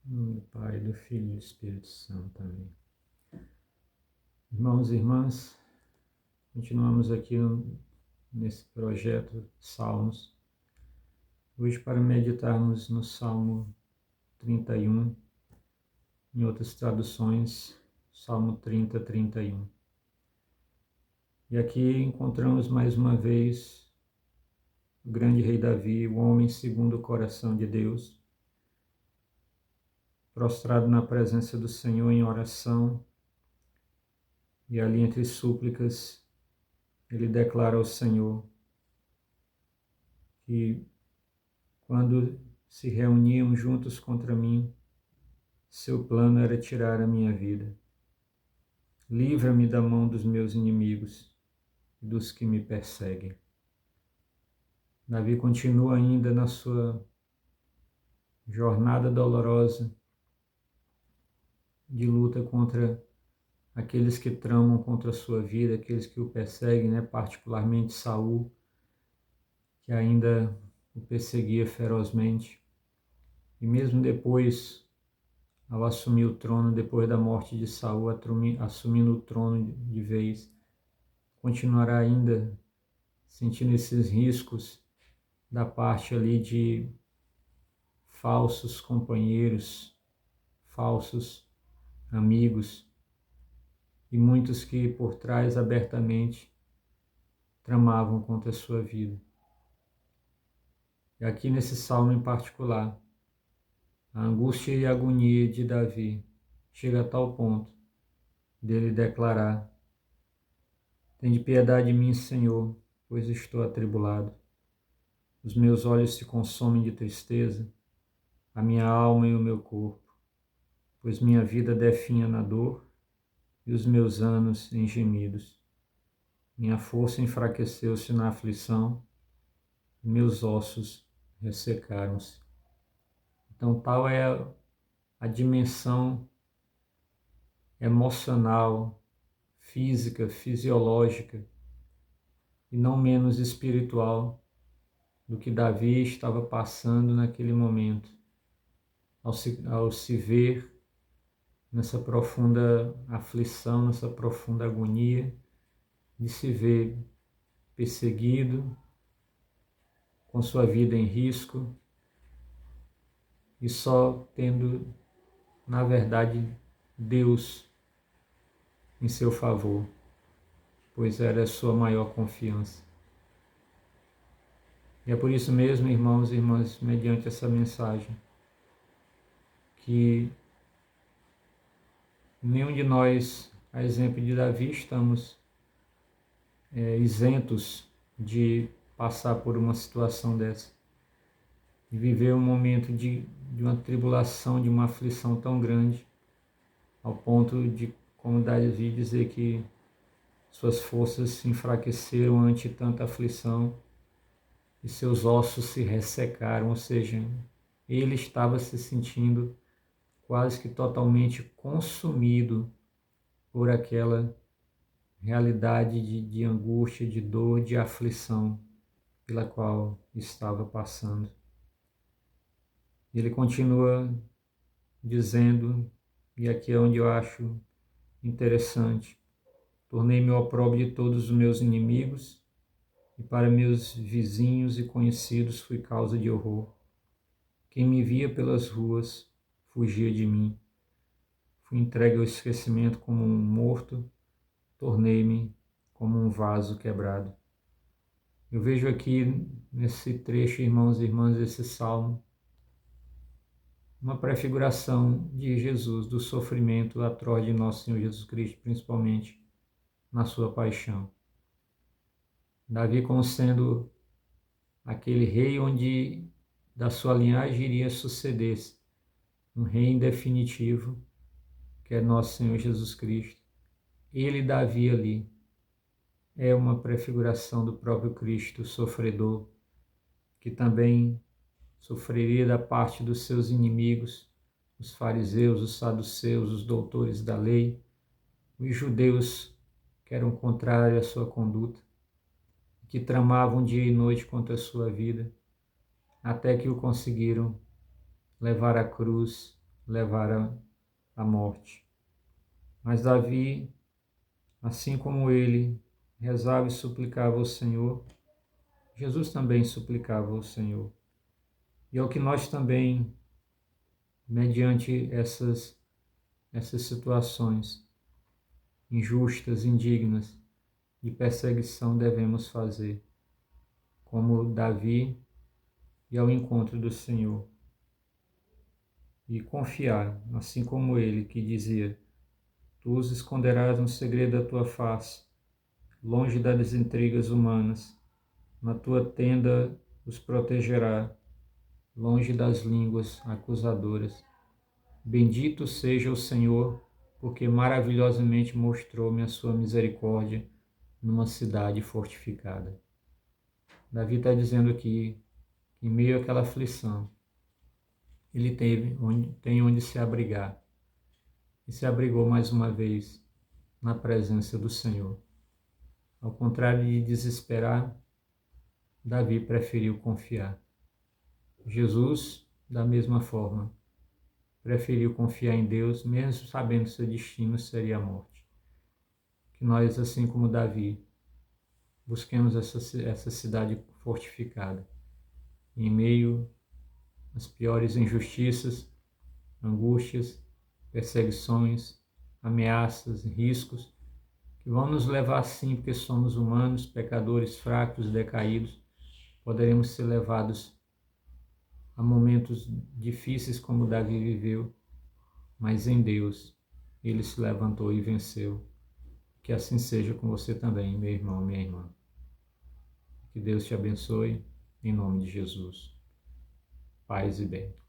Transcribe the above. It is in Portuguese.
Em nome do Pai, do Filho e do Espírito Santo. Amém. Irmãos e irmãs, continuamos aqui nesse projeto Salmos. Hoje para meditarmos no Salmo 31, em outras traduções, Salmo 30, 31. E aqui encontramos mais uma vez o grande rei Davi, o homem segundo o coração de Deus, prostrado na presença do Senhor em oração, e ali entre súplicas ele declara ao Senhor que quando se reuniam juntos contra mim, seu plano era tirar a minha vida. Livra-me da mão dos meus inimigos e dos que me perseguem. Davi continua ainda na sua jornada dolorosa de luta contra aqueles que tramam contra a sua vida, aqueles que o perseguem, particularmente Saul, que ainda o perseguia ferozmente. E mesmo depois, ao assumir o trono, depois da morte de Saul, assumindo o trono de vez, continuará ainda sentindo esses riscos da parte ali de falsos companheiros, falsos amigos, e muitos que por trás abertamente tramavam contra a sua vida. E aqui nesse salmo em particular, a angústia e a agonia de Davi chega a tal ponto dele declarar: tende piedade de mim, Senhor, pois estou atribulado. Os meus olhos se consomem de tristeza, a minha alma e o meu corpo, pois minha vida definha na dor e os meus anos em gemidos. Minha força enfraqueceu-se na aflição, e meus ossos ressecaram-se. Então, tal é a dimensão emocional, física, fisiológica e não menos espiritual do que Davi estava passando naquele momento, ao se ver nessa profunda aflição, nessa profunda agonia, de se ver perseguido, com sua vida em risco, e só tendo, na verdade, Deus em seu favor, pois era a sua maior confiança. E é por isso mesmo, irmãos e irmãs, mediante essa mensagem, que nenhum de nós, a exemplo de Davi, estamos isentos de passar por uma situação dessa, de viver um momento de uma tribulação, de uma aflição tão grande, ao ponto de, como Davi, dizer que suas forças se enfraqueceram ante tanta aflição e seus ossos se ressecaram, ou seja, ele estava se sentindo quase que totalmente consumido por aquela realidade de angústia, de dor, de aflição pela qual estava passando. Ele continua dizendo, e aqui é onde eu acho interessante: tornei-me o opróbrio de todos os meus inimigos, e para meus vizinhos e conhecidos fui causa de horror. Quem me via pelas ruas fugia de mim. Fui entregue ao esquecimento como um morto, tornei-me como um vaso quebrado. Eu vejo aqui nesse trecho, irmãos e irmãs, desse salmo, uma prefiguração de Jesus, do sofrimento atroz de nosso Senhor Jesus Cristo, principalmente na sua paixão. Davi como sendo aquele rei onde da sua linhagem iria suceder-se um rei em definitivo, que é nosso Senhor Jesus Cristo. Ele, Davi, ali, é uma prefiguração do próprio Cristo, sofredor, que também sofreria da parte dos seus inimigos, os fariseus, os saduceus, os doutores da lei, os judeus que eram contrários à sua conduta, que tramavam dia e noite contra a sua vida, até que o conseguiram levar à cruz, levar à morte. Mas Davi, assim como ele rezava e suplicava ao Senhor, Jesus também suplicava ao Senhor. E é o que nós também, mediante essas situações injustas, indignas, de perseguição, devemos fazer, como Davi, ir ao encontro do Senhor e confiar, assim como ele que dizia: Tu os esconderás no segredo da tua face, longe das intrigas humanas, na tua tenda os protegerá, longe das línguas acusadoras. Bendito seja o Senhor, porque maravilhosamente mostrou-me a sua misericórdia numa cidade fortificada. Davi está dizendo aqui, em meio àquela aflição, ele tem onde se abrigar. E se abrigou mais uma vez na presença do Senhor. Ao contrário de desesperar, Davi preferiu confiar. Jesus, da mesma forma, preferiu confiar em Deus, mesmo sabendo que seu destino seria a morte. Que nós, assim como Davi, busquemos essa cidade fortificada, em meio às piores injustiças, angústias, perseguições, ameaças, riscos, que vão nos levar sim, porque somos humanos, pecadores fracos, decaídos, poderemos ser levados a momentos difíceis como Davi viveu, mas em Deus ele se levantou e venceu. Que assim seja com você também, meu irmão, minha irmã. Que Deus te abençoe, em nome de Jesus. Paz e bem.